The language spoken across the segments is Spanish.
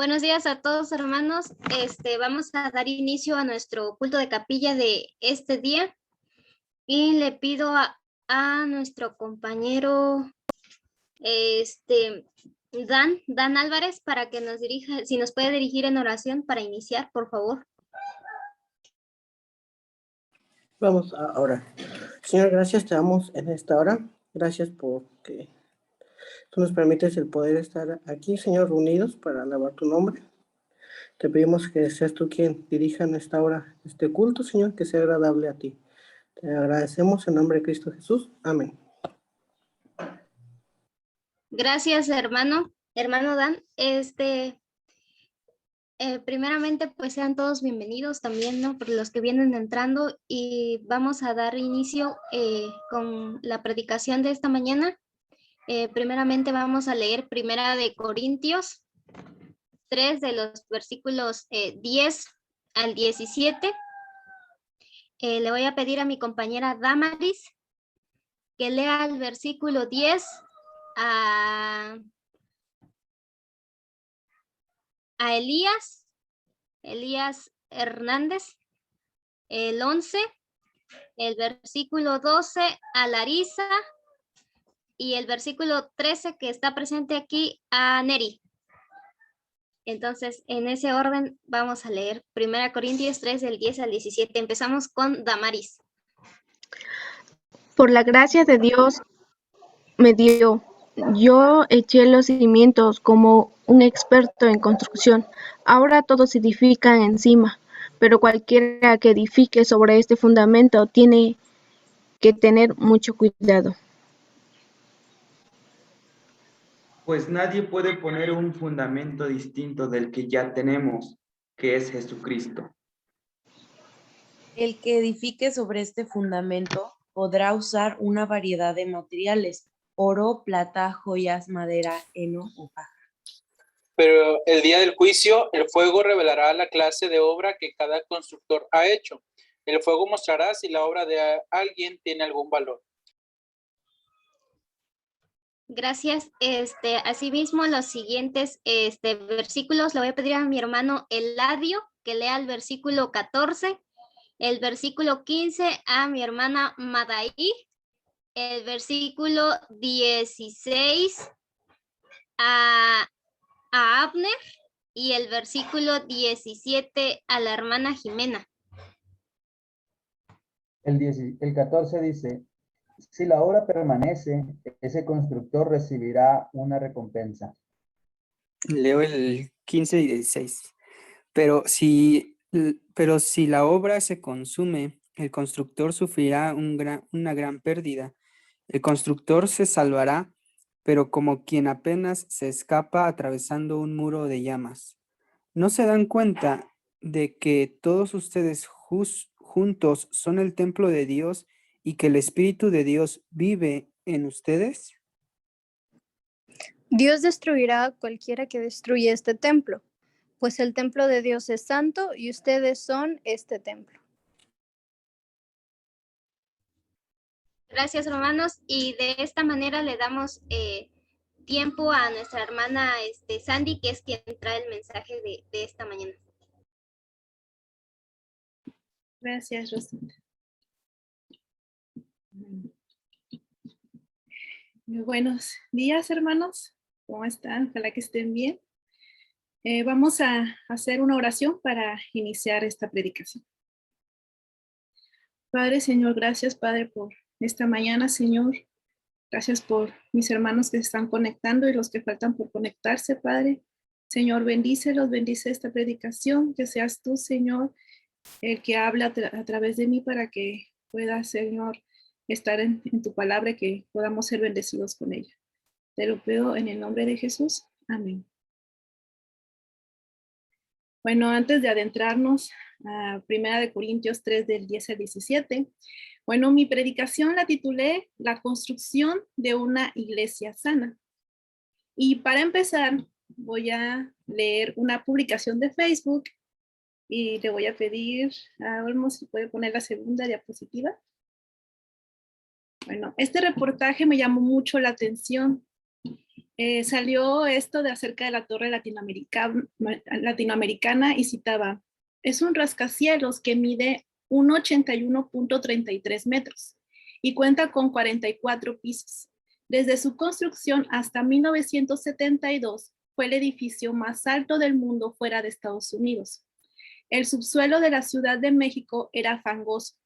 Buenos días a todos, hermanos. Vamos a dar inicio a nuestro culto de capilla de este día y le pido a nuestro compañero Dan Álvarez para que nos dirija, si nos puede dirigir en oración para iniciar, por favor. Vamos a orar. Señor, gracias te damos en esta hora. Gracias porque tú nos permites el poder estar aquí, Señor, reunidos para alabar tu nombre. Te pedimos que seas tú quien dirija en esta hora este culto, Señor, que sea agradable a ti. Te agradecemos en nombre de Cristo Jesús. Amén. Gracias, hermano Dan. Primeramente, pues sean todos bienvenidos también, ¿no? Por los que vienen entrando, y vamos a dar inicio con la predicación de esta mañana. Primeramente vamos a leer Primera de Corintios 3 de los versículos 10 al 17. Le voy a pedir a mi compañera Damaris que lea el versículo 10 a Elías Hernández, el 11, el versículo 12 a Larisa y el versículo 13 que está presente aquí a Neri. Entonces, en ese orden vamos a leer 1 Corintios 3 del 10 al 17. Empezamos con Damaris. Por la gracia de Dios me dio. Yo eché los cimientos como un experto en construcción. Ahora todos edifican encima, pero cualquiera que edifique sobre este fundamento tiene que tener mucho cuidado. Pues nadie puede poner un fundamento distinto del que ya tenemos, que es Jesucristo. El que edifique sobre este fundamento podrá usar una variedad de materiales: oro, plata, joyas, madera, heno o paja. Pero el día del juicio, el fuego revelará la clase de obra que cada constructor ha hecho. El fuego mostrará si la obra de alguien tiene algún valor. Gracias. Asimismo, los siguientes versículos le voy a pedir a mi hermano Eladio que lea el versículo 14, el versículo 15 a mi hermana Madaí, el versículo 16 a Abner y el versículo 17 a la hermana Jimena. El 14 dice: si la obra permanece, ese constructor recibirá una recompensa. Leo el 15 y 16. Pero si la obra se consume, el constructor sufrirá una gran pérdida. El constructor se salvará, pero como quien apenas se escapa atravesando un muro de llamas. ¿No se dan cuenta de que todos ustedes juntos son el templo de Dios y que el Espíritu de Dios vive en ustedes? Dios destruirá a cualquiera que destruya este templo, pues el templo de Dios es santo y ustedes son este templo. Gracias, hermanos, y de esta manera le damos tiempo a nuestra hermana Sandy, que es quien trae el mensaje de esta mañana. Gracias, Rosita. Muy buenos días, hermanos. ¿Cómo están? Ojalá que estén bien. Vamos a hacer una oración para iniciar esta predicación. Padre, Señor, gracias, Padre, por esta mañana, Señor. Gracias por mis hermanos que se están conectando y los que faltan por conectarse, Padre. Señor, bendícelos, bendice esta predicación, que seas tú, Señor, el que habla a través de mí para que pueda, Señor, estar en tu palabra y que podamos ser bendecidos con ella. Te lo pido en el nombre de Jesús. Amén. Bueno, antes de adentrarnos a 1 Corintios 3 del 10 al 17, bueno, mi predicación la titulé La construcción de una iglesia sana. Y para empezar, voy a leer una publicación de Facebook y le voy a pedir a Olmo si puede poner la segunda diapositiva. Bueno, este reportaje me llamó mucho la atención. salió esto de acerca de la torre latinoamericana y citaba, es un rascacielos que mide 1,81.33 metros y cuenta con 44 pisos. Desde su construcción hasta 1972 fue el edificio más alto del mundo fuera de Estados Unidos. El subsuelo de la Ciudad de México era fangoso,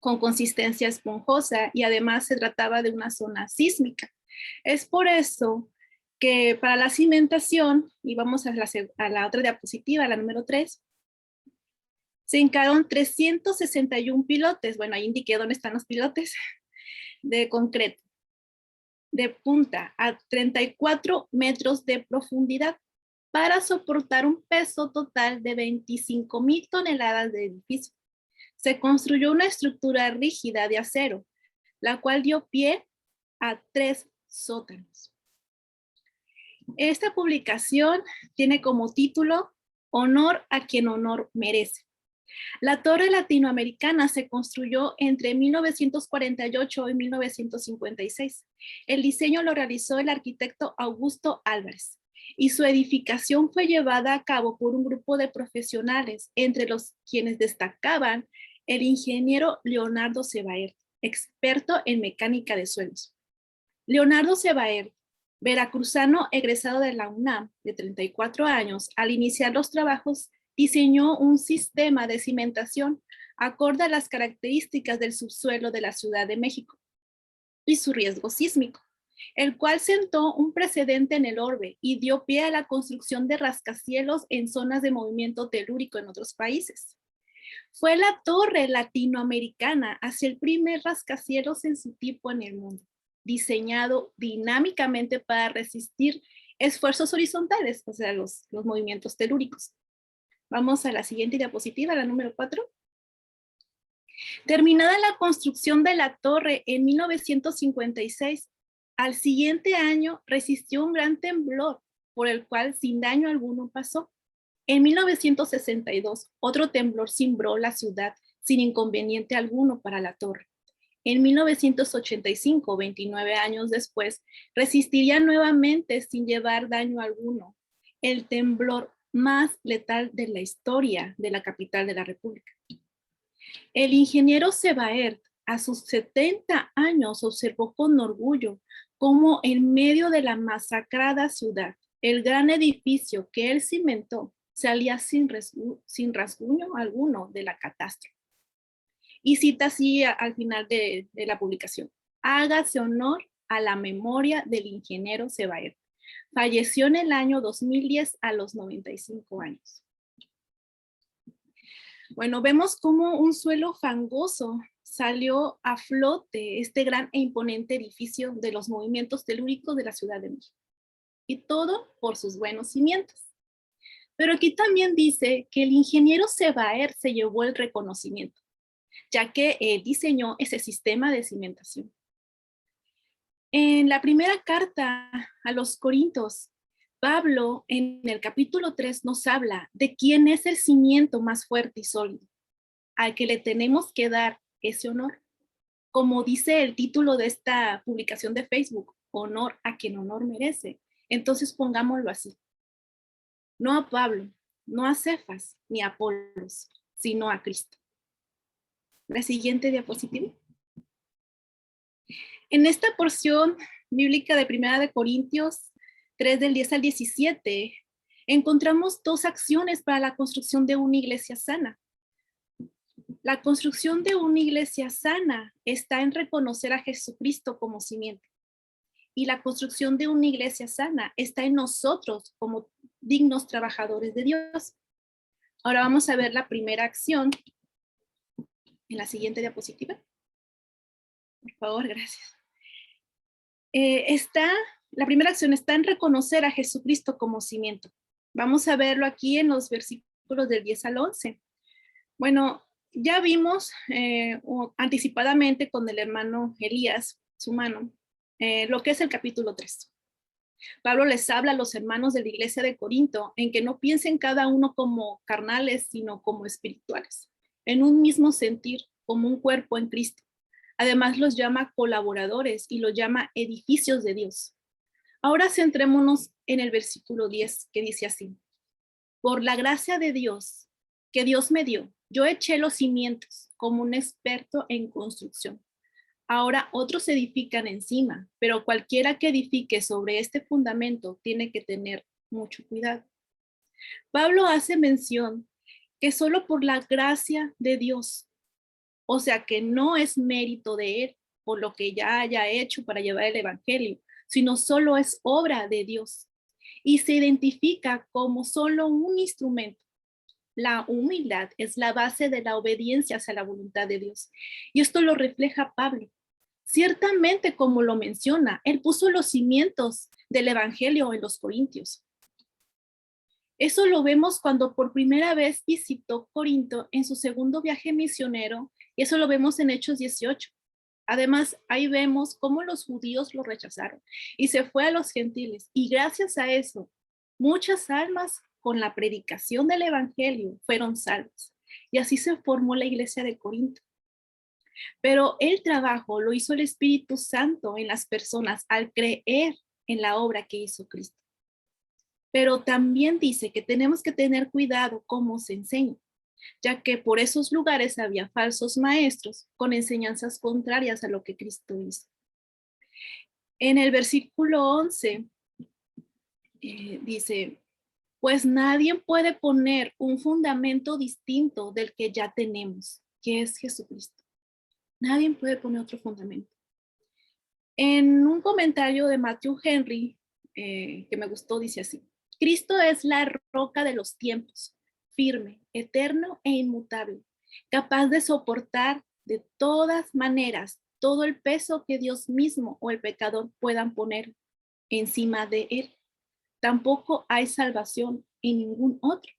con consistencia esponjosa, y además se trataba de una zona sísmica. Es por eso que para la cimentación, y vamos a la otra diapositiva, la número 3, se hincaron 361 pilotes, bueno, ahí indiqué dónde están los pilotes, de concreto, de punta a 34 metros de profundidad, para soportar un peso total de 25,000 toneladas de edificio. Se construyó una estructura rígida de acero, la cual dio pie a 3 sótanos. Esta publicación tiene como título Honor a quien honor merece. La torre latinoamericana se construyó entre 1948 y 1956. El diseño lo realizó el arquitecto Augusto Álvarez y su edificación fue llevada a cabo por un grupo de profesionales, entre los quienes destacaban el ingeniero Leonardo Sebaert, experto en mecánica de suelos. Leonardo Sebaert, veracruzano egresado de la UNAM de 34 años, al iniciar los trabajos diseñó un sistema de cimentación acorde a las características del subsuelo de la Ciudad de México y su riesgo sísmico, el cual sentó un precedente en el orbe y dio pie a la construcción de rascacielos en zonas de movimiento telúrico en otros países. Fue la torre latinoamericana hacia el primer rascacielos en su tipo en el mundo, diseñado dinámicamente para resistir esfuerzos horizontales, o sea, los movimientos telúricos. Vamos a la siguiente diapositiva, la número 4. Terminada la construcción de la torre en 1956, al siguiente año resistió un gran temblor, por el cual sin daño alguno pasó. En 1962, otro temblor cimbró la ciudad sin inconveniente alguno para la torre. En 1985, 29 años después, resistiría nuevamente sin llevar daño alguno, el temblor más letal de la historia de la capital de la República. El ingeniero Sebaert, a sus 70 años, observó con orgullo cómo en medio de la masacrada ciudad, el gran edificio que él cimentó salía sin rasguño alguno de la catástrofe. Y cita así al final de la publicación: hágase honor a la memoria del ingeniero Sebaert. Falleció en el año 2010 a los 95 años. Bueno, vemos cómo un suelo fangoso salió a flote este gran e imponente edificio de los movimientos telúricos de la Ciudad de México. Y todo por sus buenos cimientos. Pero aquí también dice que el ingeniero Sebaert se llevó el reconocimiento, ya que diseñó ese sistema de cimentación. En la primera carta a los Corintios, Pablo en el capítulo 3 nos habla de quién es el cimiento más fuerte y sólido, al que le tenemos que dar ese honor. Como dice el título de esta publicación de Facebook, honor a quien honor merece. Entonces pongámoslo así. No a Pablo, no a Cefas, ni a Apolos, sino a Cristo. La siguiente diapositiva. En esta porción bíblica de 1 Corintios 3 del 10 al 17, encontramos dos acciones para la construcción de una iglesia sana. La construcción de una iglesia sana está en reconocer a Jesucristo como cimiento. Y la construcción de una iglesia sana está en nosotros como dignos trabajadores de Dios. Ahora vamos a ver la primera acción en la siguiente diapositiva. Por favor, gracias. La primera acción está en reconocer a Jesucristo como cimiento. Vamos a verlo aquí en los versículos del 10 al 11. Bueno, ya vimos anticipadamente con el hermano Elías, su mano, lo que es el capítulo 3. Pablo les habla a los hermanos de la iglesia de Corinto en que no piensen cada uno como carnales, sino como espirituales, en un mismo sentir, como un cuerpo en Cristo. Además los llama colaboradores y los llama edificios de Dios. Ahora centrémonos en el versículo 10 que dice así. Por la gracia de Dios que Dios me dio, yo eché los cimientos como un experto en construcción. Ahora otros edifican encima, pero cualquiera que edifique sobre este fundamento tiene que tener mucho cuidado. Pablo hace mención que solo por la gracia de Dios, o sea que no es mérito de él por lo que ya haya hecho para llevar el evangelio, sino solo es obra de Dios y se identifica como solo un instrumento. La humildad es la base de la obediencia hacia la voluntad de Dios. Y esto lo refleja Pablo. Ciertamente, como lo menciona, él puso los cimientos del evangelio en los Corintios. Eso lo vemos cuando por primera vez visitó Corinto en su segundo viaje misionero, y eso lo vemos en Hechos 18. Además, ahí vemos cómo los judíos lo rechazaron y se fue a los gentiles. Y gracias a eso, muchas almas con la predicación del evangelio fueron salvas. Y así se formó la iglesia de Corinto. Pero el trabajo lo hizo el Espíritu Santo en las personas al creer en la obra que hizo Cristo. Pero también dice que tenemos que tener cuidado cómo se enseña, ya que por esos lugares había falsos maestros con enseñanzas contrarias a lo que Cristo hizo. En el versículo 11 dice, pues nadie puede poner un fundamento distinto del que ya tenemos, que es Jesucristo. Nadie puede poner otro fundamento. En un comentario de Matthew Henry, que me gustó, dice así, Cristo es la roca de los tiempos, firme, eterno e inmutable, capaz de soportar de todas maneras todo el peso que Dios mismo o el pecador puedan poner encima de él. Tampoco hay salvación en ningún otro.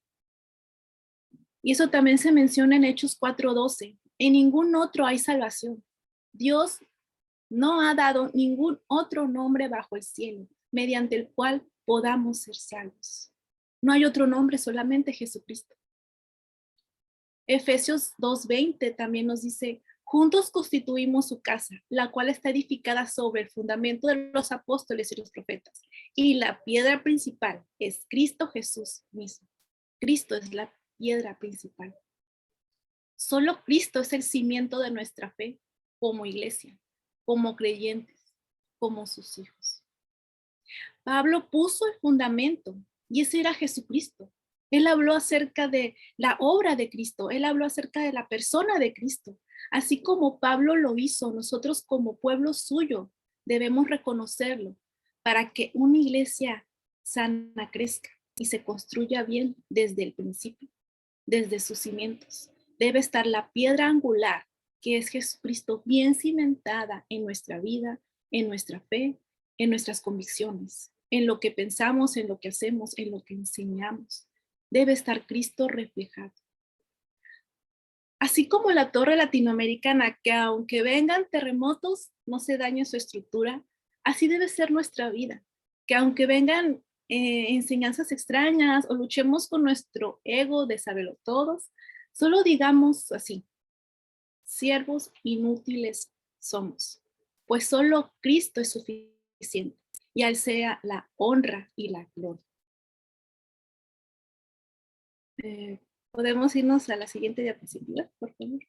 Y eso también se menciona en Hechos 4:12. En ningún otro hay salvación. Dios no ha dado ningún otro nombre bajo el cielo, mediante el cual podamos ser salvos. No hay otro nombre, solamente Jesucristo. Efesios 2:20 también nos dice, juntos constituimos su casa, la cual está edificada sobre el fundamento de los apóstoles y los profetas. Y la piedra principal es Cristo Jesús mismo. Cristo es la piedra principal. Solo Cristo es el cimiento de nuestra fe como iglesia, como creyentes, como sus hijos. Pablo puso el fundamento y ese era Jesucristo. Él habló acerca de la obra de Cristo, él habló acerca de la persona de Cristo. Así como Pablo lo hizo, nosotros como pueblo suyo debemos reconocerlo para que una iglesia sana crezca y se construya bien desde el principio, desde sus cimientos. Debe estar la piedra angular, que es Jesucristo, bien cimentada en nuestra vida, en nuestra fe, en nuestras convicciones, en lo que pensamos, en lo que hacemos, en lo que enseñamos. Debe estar Cristo reflejado. Así como la torre latinoamericana, que aunque vengan terremotos, no se dañe su estructura, así debe ser nuestra vida, que aunque vengan enseñanzas extrañas o luchemos con nuestro ego de saberlo todos, solo digamos así, siervos inútiles somos, pues solo Cristo es suficiente y a él sea la honra y la gloria. Podemos irnos a la siguiente diapositiva, por favor.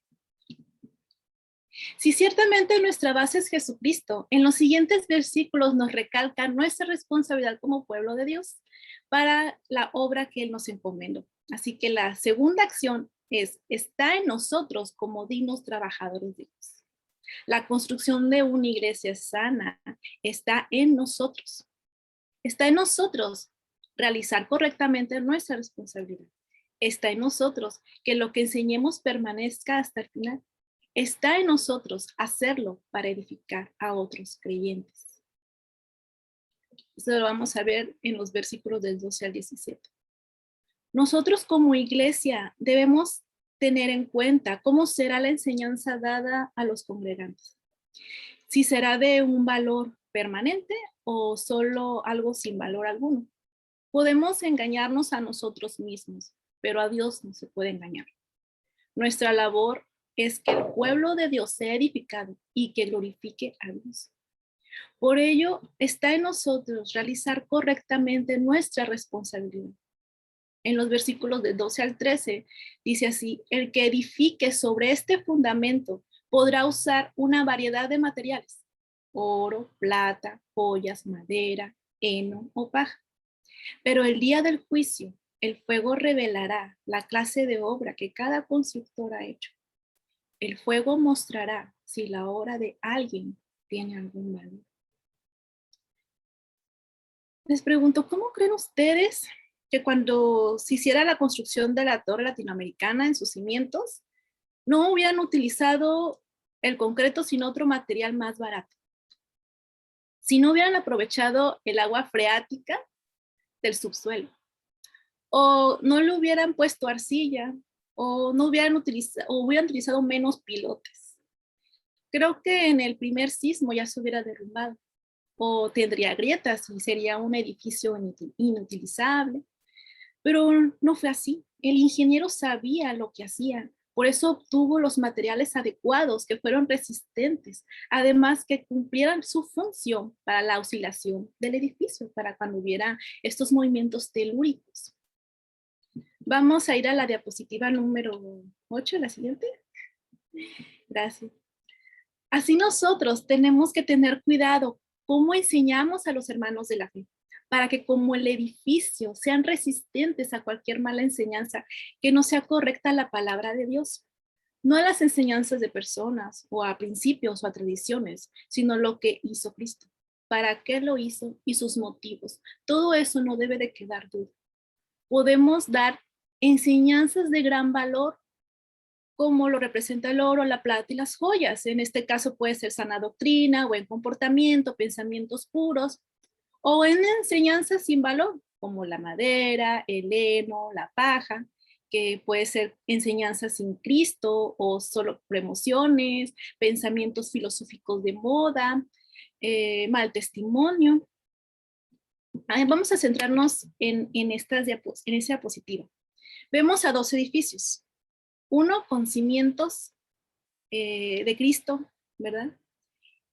Si ciertamente nuestra base es Jesucristo, en los siguientes versículos nos recalca nuestra responsabilidad como pueblo de Dios para la obra que Él nos encomendó. Así que la segunda acción está en nosotros como dignos trabajadores de Dios. La construcción de una iglesia sana está en nosotros. Está en nosotros realizar correctamente nuestra responsabilidad. Está en nosotros que lo que enseñemos permanezca hasta el final. Está en nosotros hacerlo para edificar a otros creyentes. Eso lo vamos a ver en los versículos del 12 al 17. Nosotros como iglesia debemos tener en cuenta cómo será la enseñanza dada a los congregantes. Si será de un valor permanente o solo algo sin valor alguno. Podemos engañarnos a nosotros mismos, pero a Dios no se puede engañar. Nuestra labor es que el pueblo de Dios sea edificado y que glorifique a Dios. Por ello, está en nosotros realizar correctamente nuestra responsabilidad. En los versículos de 12 al 13, dice así: el que edifique sobre este fundamento podrá usar una variedad de materiales: oro, plata, joyas, madera, heno o paja. Pero el día del juicio, el fuego revelará la clase de obra que cada constructor ha hecho. El fuego mostrará si la obra de alguien tiene algún valor. Les pregunto, ¿cómo creen ustedes que cuando se hiciera la construcción de la torre latinoamericana en sus cimientos, no hubieran utilizado el concreto sino otro material más barato? Si no hubieran aprovechado el agua freática del subsuelo, o no le hubieran puesto arcilla, o no hubieran utilizado menos pilotes. Creo que en el primer sismo ya se hubiera derrumbado, o tendría grietas y sería un edificio inutilizable. Pero no fue así. El ingeniero sabía lo que hacía. Por eso obtuvo los materiales adecuados que fueron resistentes, además que cumplieran su función para la oscilación del edificio, para cuando hubiera estos movimientos telúricos. Vamos a ir a la diapositiva número 8, la siguiente. Gracias. Así nosotros tenemos que tener cuidado cómo enseñamos a los hermanos de la fe, para que como el edificio sean resistentes a cualquier mala enseñanza que no sea correcta a la palabra de Dios. No a las enseñanzas de personas o a principios o a tradiciones, sino lo que hizo Cristo. ¿Para qué lo hizo? Y sus motivos. Todo eso no debe de quedar duda. Podemos dar enseñanzas de gran valor, como lo representa el oro, la plata y las joyas. En este caso puede ser sana doctrina, buen comportamiento, pensamientos puros, o en enseñanzas sin valor, como la madera, el heno, la paja, que puede ser enseñanzas sin Cristo o solo emociones, pensamientos filosóficos de moda, mal testimonio. Vamos a centrarnos en esa diapositiva. Vemos a 2 edificios, uno con cimientos de Cristo, ¿verdad?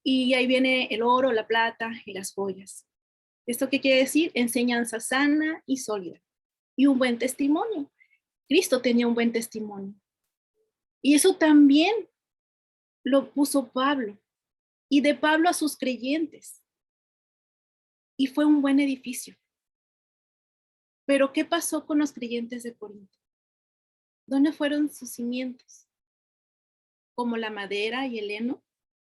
Y ahí viene el oro, la plata y las joyas. ¿Esto qué quiere decir? Enseñanza sana y sólida. Y un buen testimonio. Cristo tenía un buen testimonio. Y eso también lo puso Pablo. Y de Pablo a sus creyentes. Y fue un buen edificio. Pero ¿qué pasó con los creyentes de Corinto? ¿Dónde fueron sus cimientos? Como la madera y el heno.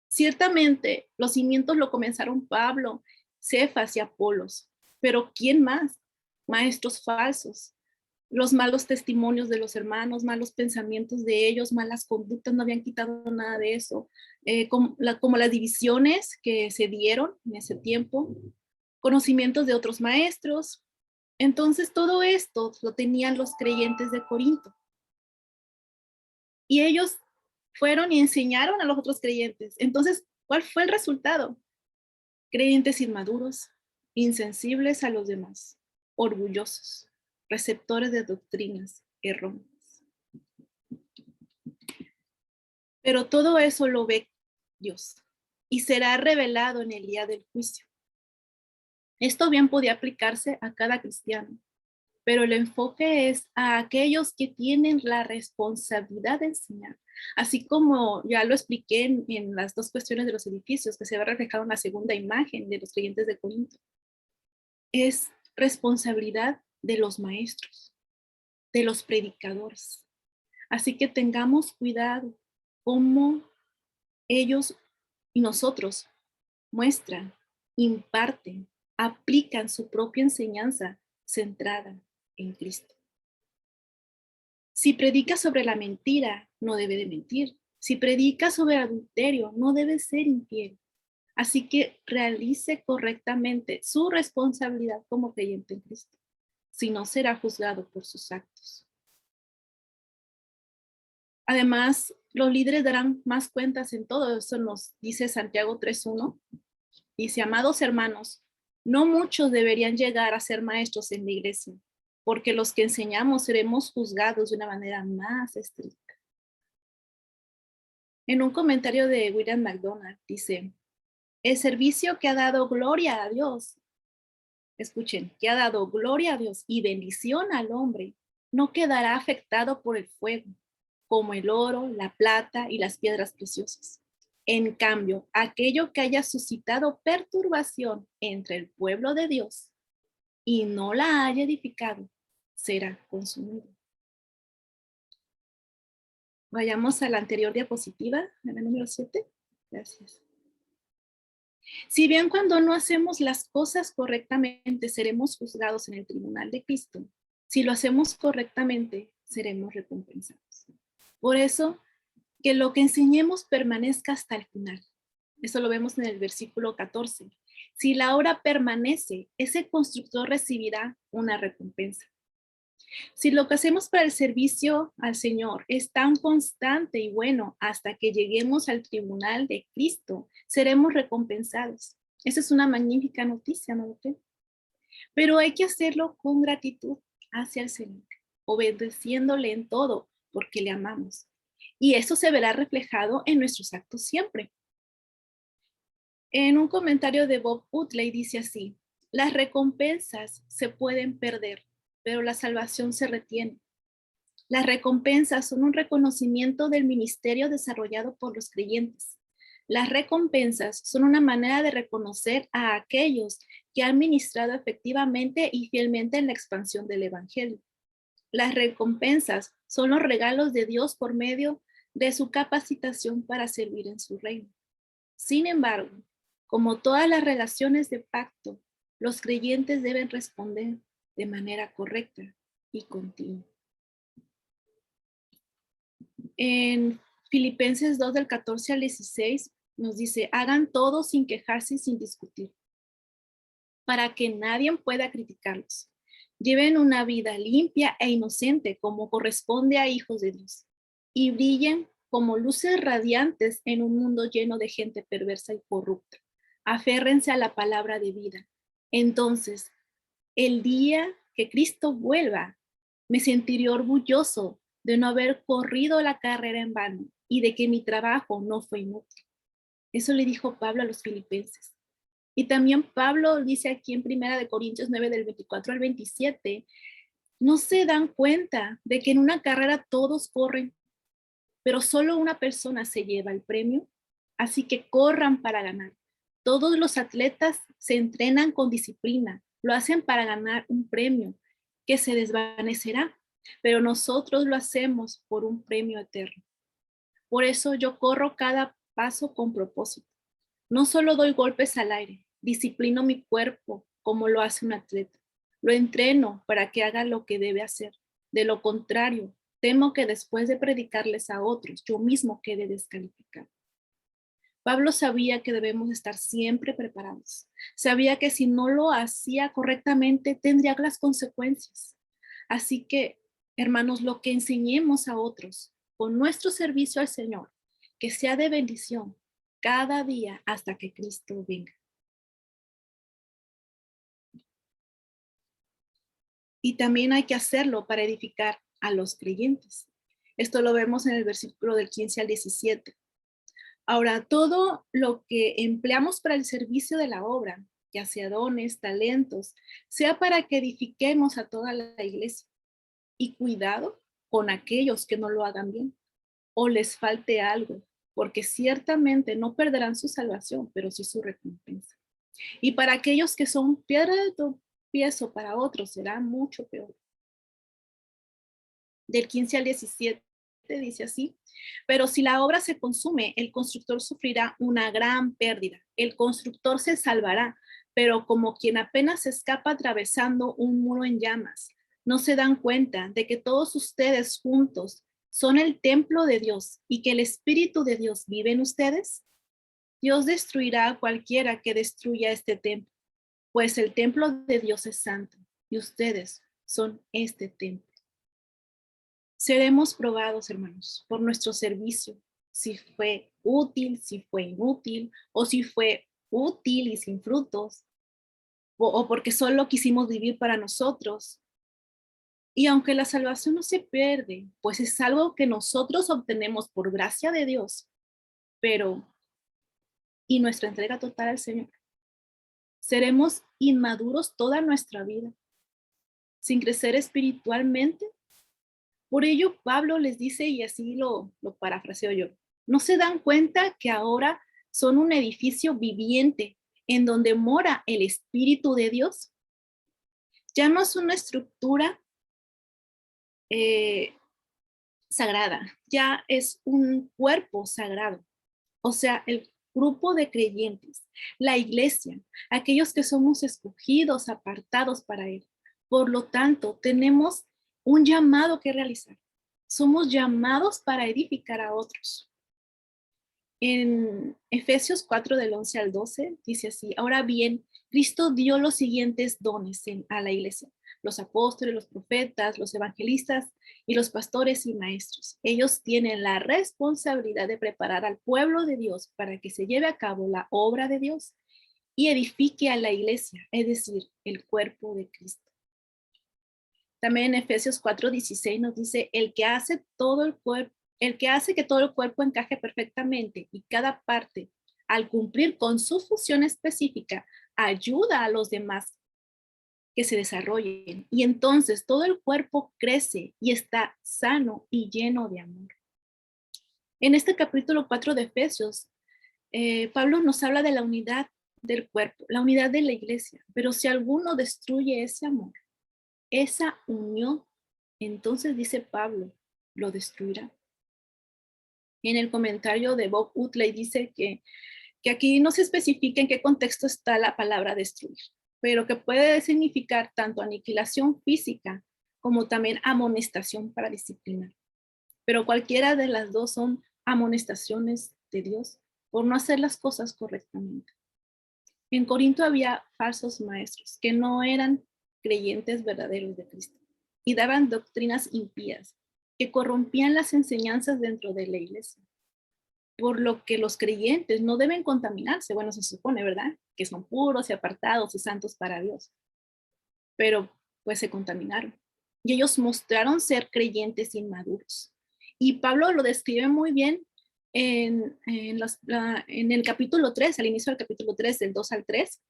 Ciertamente los cimientos lo comenzaron Pablo, Cefas y Apolos, pero ¿quién más? Maestros falsos, los malos testimonios de los hermanos, malos pensamientos de ellos, malas conductas, no habían quitado nada de eso, como las divisiones que se dieron en ese tiempo, conocimientos de otros maestros. Entonces todo esto lo tenían los creyentes de Corinto. Y ellos fueron y enseñaron a los otros creyentes. Entonces, ¿cuál fue el resultado? Creyentes inmaduros, insensibles a los demás, orgullosos, receptores de doctrinas erróneas. Pero todo eso lo ve Dios y será revelado en el día del juicio. Esto bien podía aplicarse a cada cristiano, pero el enfoque es a aquellos que tienen la responsabilidad de enseñar. Así como ya lo expliqué en las 2 cuestiones de los edificios, que se ve reflejado en la segunda imagen de los creyentes de Corinto. Es responsabilidad de los maestros, de los predicadores. Así que tengamos cuidado cómo ellos y nosotros muestran, imparten, aplican su propia enseñanza centrada en Cristo. Si predica sobre la mentira, no debe de mentir. Si predica sobre adulterio, no debe ser infiel. Así que realice correctamente su responsabilidad como creyente en Cristo. Si no, será juzgado por sus actos. Además, los líderes darán más cuentas en todo. Eso nos dice Santiago 3:1. Dice: amados hermanos, no muchos deberían llegar a ser maestros en la iglesia, porque los que enseñamos seremos juzgados de una manera más estricta. En un comentario de William MacDonald dice: El servicio que ha dado gloria a Dios, escuchen, que ha dado gloria a Dios y bendición al hombre, no quedará afectado por el fuego, como el oro, la plata y las piedras preciosas. En cambio, aquello que haya suscitado perturbación entre el pueblo de Dios y no la haya edificado, será consumido. Vayamos a la anterior diapositiva, a la número 7. Gracias. Si bien cuando no hacemos las cosas correctamente seremos juzgados en el tribunal de Cristo, si lo hacemos correctamente seremos recompensados. Por eso, que lo que enseñemos permanezca hasta el final. Eso lo vemos en el versículo 14. Si la obra permanece, ese constructor recibirá una recompensa. Si lo que hacemos para el servicio al Señor es tan constante y bueno hasta que lleguemos al tribunal de Cristo, seremos recompensados. Esa es una magnífica noticia, ¿no lo creen? Pero hay que hacerlo con gratitud hacia el Señor, obedeciéndole en todo, porque le amamos. Y eso se verá reflejado en nuestros actos siempre. En un comentario de Bob Utley dice así: las recompensas se pueden perder, pero la salvación se retiene. Las recompensas son un reconocimiento del ministerio desarrollado por los creyentes. Las recompensas son una manera de reconocer a aquellos que han ministrado efectivamente y fielmente en la expansión del evangelio. Las recompensas son los regalos de Dios por medio de su capacitación para servir en su reino. Sin embargo, como todas las relaciones de pacto, los creyentes deben responder de manera correcta y continua. En Filipenses 2 del 14 al 16 nos dice: hagan todo sin quejarse y sin discutir, para que nadie pueda criticarlos. Lleven una vida limpia e inocente como corresponde a hijos de Dios, y brillen como luces radiantes en un mundo lleno de gente perversa y corrupta. Aférrense a la palabra de vida. Entonces, el día que Cristo vuelva, me sentiré orgulloso de no haber corrido la carrera en vano y de que mi trabajo no fue inútil. Eso le dijo Pablo a los filipenses. Y también Pablo dice aquí en 1 Corintios 9 del 24 al 27, no se dan cuenta de que en una carrera todos corren, pero solo una persona se lleva el premio, así que corran para ganar. Todos los atletas se entrenan con disciplina, lo hacen para ganar un premio que se desvanecerá, pero nosotros lo hacemos por un premio eterno. Por eso yo corro cada paso con propósito. No solo doy golpes al aire, disciplino mi cuerpo como lo hace un atleta. Lo entreno para que haga lo que debe hacer. De lo contrario, temo que después de predicarles a otros, yo mismo quede descalificado. Pablo sabía que debemos estar siempre preparados. Sabía que si no lo hacía correctamente, tendría las consecuencias. Así que, hermanos, lo que enseñemos a otros con nuestro servicio al Señor, que sea de bendición cada día hasta que Cristo venga. Y también hay que hacerlo para edificar a los creyentes. Esto lo vemos en el versículo del 15 al 17. Ahora, todo lo que empleamos para el servicio de la obra, ya sea dones, talentos, sea para que edifiquemos a toda la iglesia. Y cuidado con aquellos que no lo hagan bien o les falte algo, porque ciertamente no perderán su salvación, pero sí su recompensa. Y para aquellos que son piedra de tropiezo para otros, será mucho peor. Del 15 al 17 dice así: pero si la obra se consume, el constructor sufrirá una gran pérdida. El constructor se salvará, pero como quien apenas escapa atravesando un muro en llamas. ¿No se dan cuenta de que todos ustedes juntos son el templo de Dios y que el Espíritu de Dios vive en ustedes? Dios destruirá a cualquiera que destruya este templo, pues el templo de Dios es santo y ustedes son este templo. Seremos probados, hermanos, por nuestro servicio, si fue útil, si fue inútil, o si fue útil y sin frutos, o porque solo quisimos vivir para nosotros. Y aunque la salvación no se pierde, pues es algo que nosotros obtenemos por gracia de Dios, pero y nuestra entrega total al Señor. Seremos inmaduros toda nuestra vida, sin crecer espiritualmente. Por ello, Pablo les dice, y así lo parafraseo yo, ¿no se dan cuenta que ahora son un edificio viviente en donde mora el Espíritu de Dios? Ya no es una estructura sagrada, ya es un cuerpo sagrado. O sea, el grupo de creyentes, la iglesia, aquellos que somos escogidos, apartados para Él. Por lo tanto, tenemos un llamado que realizar. Somos llamados para edificar a otros. En Efesios 4 del 11 al 12 dice así: ahora bien, Cristo dio los siguientes dones a la iglesia: los apóstoles, los profetas, los evangelistas y los pastores y maestros. Ellos tienen la responsabilidad de preparar al pueblo de Dios para que se lleve a cabo la obra de Dios y edifique a la iglesia, es decir, el cuerpo de Cristo. También en Efesios 4:16 nos dice: el que hace que todo el cuerpo encaje perfectamente y cada parte, al cumplir con su función específica, ayuda a los demás que se desarrollen. Y entonces todo el cuerpo crece y está sano y lleno de amor. En este capítulo 4 de Efesios, Pablo nos habla de la unidad del cuerpo, la unidad de la iglesia. Pero si alguno destruye ese amor, esa unión, entonces dice Pablo, lo destruirá. En el comentario de Bob Utley dice que aquí no se especifica en qué contexto está la palabra destruir, pero que puede significar tanto aniquilación física como también amonestación para disciplinar. Pero cualquiera de las dos son amonestaciones de Dios por no hacer las cosas correctamente. En Corinto había falsos maestros que no eran creyentes verdaderos de Cristo y daban doctrinas impías que corrompían las enseñanzas dentro de la iglesia. Por lo que los creyentes no deben contaminarse. Bueno, se supone, ¿verdad?, que son puros y apartados y santos para Dios. Pero pues se contaminaron. Y ellos mostraron ser creyentes inmaduros. Y Pablo lo describe muy bien en el capítulo 3, al inicio del capítulo 3, del 2 al 3.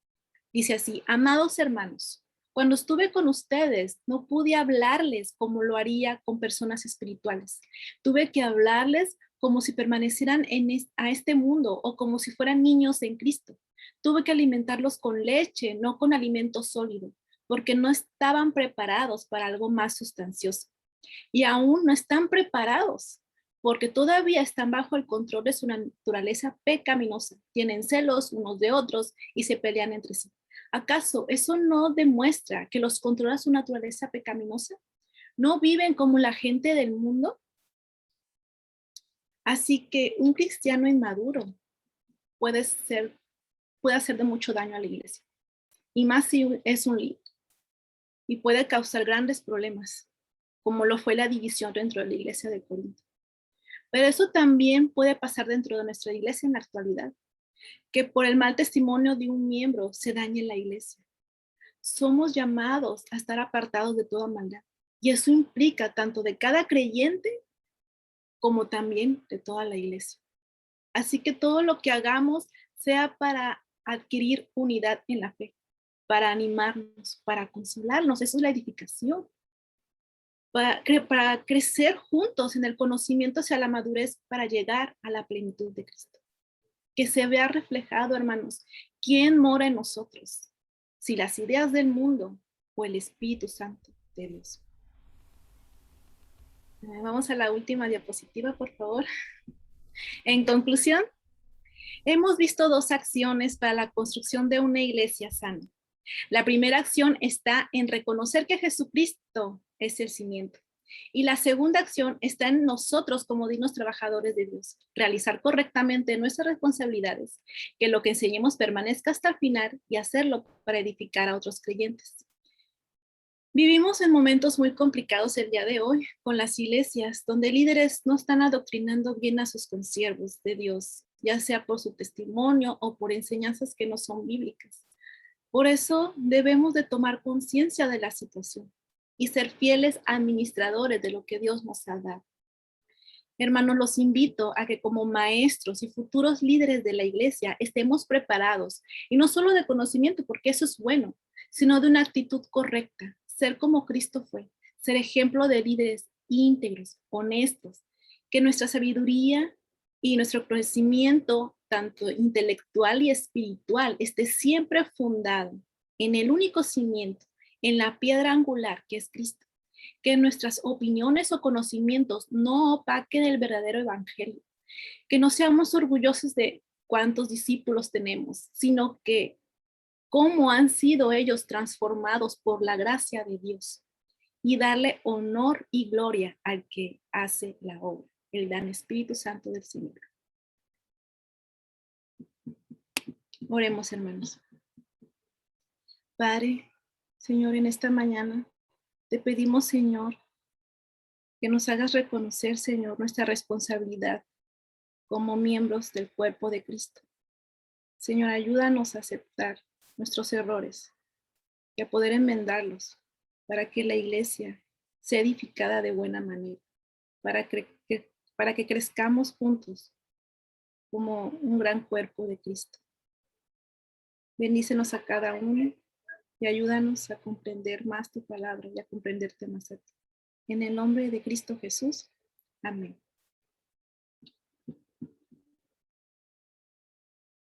Dice así: amados hermanos, cuando estuve con ustedes, no pude hablarles como lo haría con personas espirituales. Tuve que hablarles como si permanecieran a este mundo o como si fueran niños en Cristo. Tuve que alimentarlos con leche, no con alimento sólido, porque no estaban preparados para algo más sustancioso. Y aún no están preparados, porque todavía están bajo el control de su naturaleza pecaminosa. Tienen celos unos de otros y se pelean entre sí. ¿Acaso eso no demuestra que los controla su naturaleza pecaminosa? ¿No viven como la gente del mundo? Así que un cristiano inmaduro puede hacer de mucho daño a la iglesia. Y más si es un líder. Y puede causar grandes problemas, como lo fue la división dentro de la iglesia de Corinto. Pero eso también puede pasar dentro de nuestra iglesia en la actualidad, que por el mal testimonio de un miembro se dañe la iglesia. Somos llamados a estar apartados de toda maldad. Y eso implica tanto de cada creyente como también de toda la iglesia. Así que todo lo que hagamos sea para adquirir unidad en la fe, para animarnos, para consolarnos. Eso es la edificación. Para crecer juntos en el conocimiento hacia la madurez, para llegar a la plenitud de Cristo. Que se vea reflejado, hermanos, quién mora en nosotros, si las ideas del mundo o el Espíritu Santo de Dios. Vamos a la última diapositiva, por favor. En conclusión, hemos visto dos acciones para la construcción de una iglesia sana. La primera acción está en reconocer que Jesucristo es el cimiento. Y la segunda acción está en nosotros como dignos trabajadores de Dios, realizar correctamente nuestras responsabilidades, que lo que enseñemos permanezca hasta el final y hacerlo para edificar a otros creyentes. Vivimos en momentos muy complicados el día de hoy con las iglesias, donde líderes no están adoctrinando bien a sus consiervos de Dios, ya sea por su testimonio o por enseñanzas que no son bíblicas. Por eso debemos de tomar conciencia de la situación y ser fieles administradores de lo que Dios nos ha dado. Hermanos, los invito a que como maestros y futuros líderes de la iglesia estemos preparados, y no solo de conocimiento, porque eso es bueno, sino de una actitud correcta, ser como Cristo fue, ser ejemplo de líderes íntegros, honestos, que nuestra sabiduría y nuestro conocimiento, tanto intelectual y espiritual, esté siempre fundado en el único cimiento, en la piedra angular que es Cristo. Que nuestras opiniones o conocimientos no opaquen el verdadero evangelio, que no seamos orgullosos de cuántos discípulos tenemos, sino que cómo han sido ellos transformados por la gracia de Dios, y darle honor y gloria al que hace la obra, el gran Espíritu Santo del Señor. Oremos, hermanos. Padre, Señor, en esta mañana te pedimos, Señor, que nos hagas reconocer, Señor, nuestra responsabilidad como miembros del cuerpo de Cristo. Señor, ayúdanos a aceptar nuestros errores y a poder enmendarlos para que la iglesia sea edificada de buena manera, para que crezcamos juntos como un gran cuerpo de Cristo. Bendícenos a cada uno y ayúdanos a comprender más tu palabra y a comprenderte más a ti. En el nombre de Cristo Jesús. Amén.